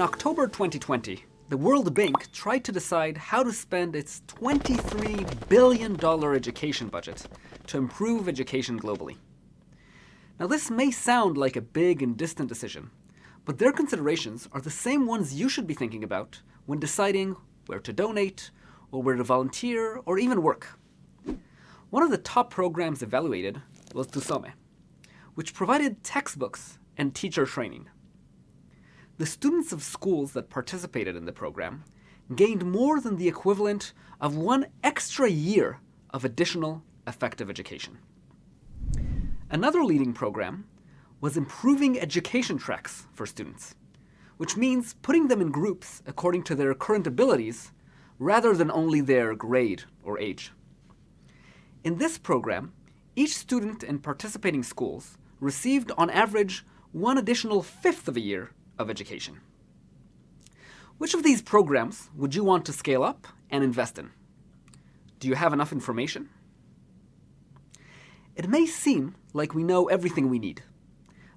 In October 2020, the World Bank tried to decide how to spend its $23 billion education budget to improve education globally. Now, this may sound like a big and distant decision, but their considerations are the same ones you should be thinking about when deciding where to donate, or where to volunteer, or even work. One of the top programs evaluated was Tusome, which provided textbooks and teacher training. The students of schools that participated in the program gained more than the equivalent of 1 extra year of additional effective education. Another leading program was improving education tracks for students, which means putting them in groups according to their current abilities rather than only their grade or age. In this program, each student in participating schools received on average 1 additional fifth of a year of education. Which of these programs would you want to scale up and invest in? Do you have enough information? It may seem like we know everything we need,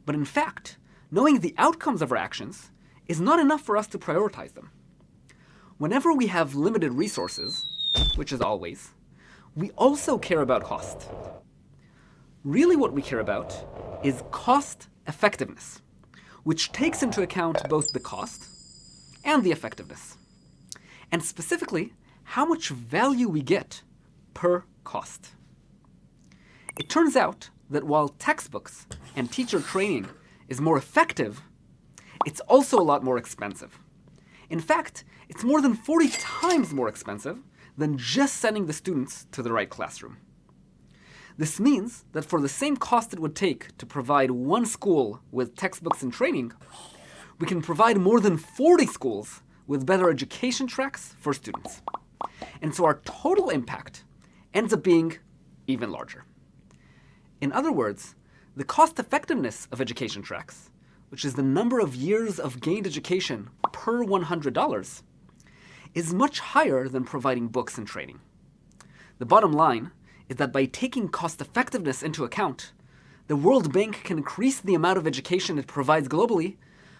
but in fact, knowing the outcomes of our actions is not enough for us to prioritize them. Whenever we have limited resources, which is always, we also care about cost. Really what we care about is cost effectiveness, which takes into account both the cost and the effectiveness, and specifically how much value we get per cost. It turns out that while textbooks and teacher training is more effective, it's also a lot more expensive. In fact, it's more than 40 times more expensive than just sending the students to the right classroom. This means that for the same cost it would take to provide 1 school with textbooks and training, we can provide more than 40 schools with better education tracks for students. And so our total impact ends up being even larger. In other words, the cost effectiveness of education tracks, which is the number of years of gained education per $100, is much higher than providing books and training. The bottom line is that by taking cost effectiveness into account, the World Bank can increase the amount of education it provides globally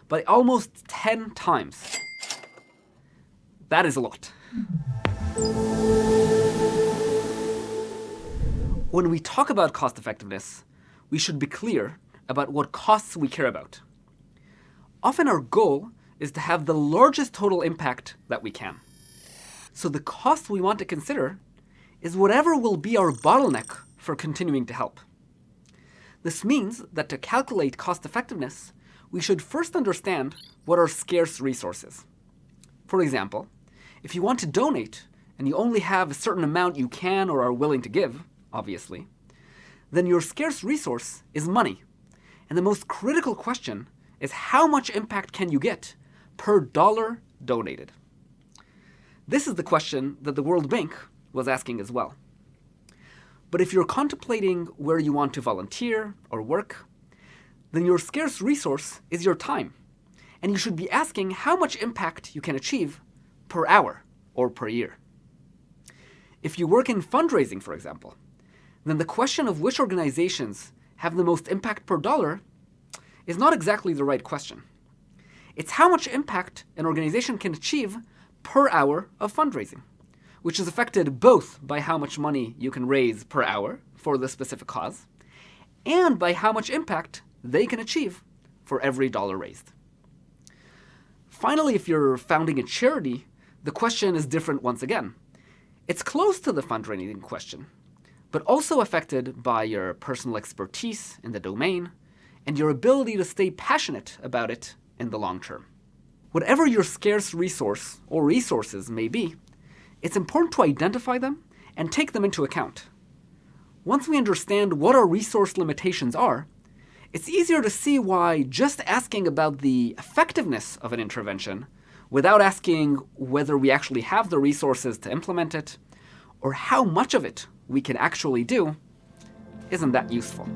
by almost 10 times. That is a lot. When we talk about cost effectiveness, we should be clear about what costs we care about. Often our goal is to have the largest total impact that we can. So the cost we want to consider is whatever will be our bottleneck for continuing to help. This means that to calculate cost effectiveness, we should first understand what are scarce resources. For example, if you want to donate and you only have a certain amount you can or are willing to give, obviously, then your scarce resource is money. And the most critical question is how much impact can you get per dollar donated? This is the question that the World Bank was asking as well. But if you're contemplating where you want to volunteer or work, then your scarce resource is your time, and you should be asking how much impact you can achieve per hour or per year. If you work in fundraising, for example, then the question of which organizations have the most impact per dollar is not exactly the right question. It's how much impact an organization can achieve per hour of fundraising, which is affected both by how much money you can raise per hour for the specific cause, and by how much impact they can achieve for every dollar raised. Finally, if you're founding a charity, the question is different once again. It's close to the fundraising question, but also affected by your personal expertise in the domain and your ability to stay passionate about it in the long term. Whatever your scarce resource or resources may be, it's important to identify them and take them into account. Once we understand what our resource limitations are, it's easier to see why just asking about the effectiveness of an intervention without asking whether we actually have the resources to implement it or how much of it we can actually do isn't that useful.